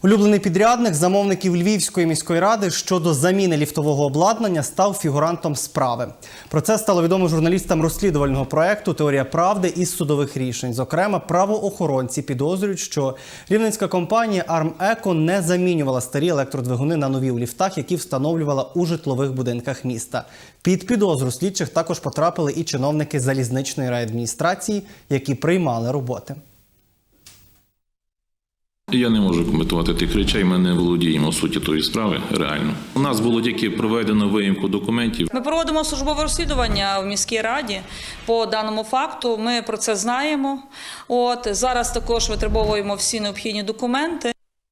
Улюблений підрядник замовників Львівської міської ради щодо заміни ліфтового обладнання став фігурантом справи. Про це стало відомо журналістам розслідувального проєкту «Теорія правди» із судових рішень. Зокрема, правоохоронці підозрюють, що рівненська компанія «Армеко» не замінювала старі електродвигуни на нові у ліфтах, які встановлювала у житлових будинках міста. Під підозру слідчих також потрапили і чиновники залізничної райадміністрації, які приймали роботи. Я не можу коментувати тих речей, ми не володіємо суті тої справи реально. У нас було тільки проведено виїмку документів. Ми проводимо службове розслідування в міській раді по даному факту. Ми про це знаємо. Зараз також витребовуємо всі необхідні документи.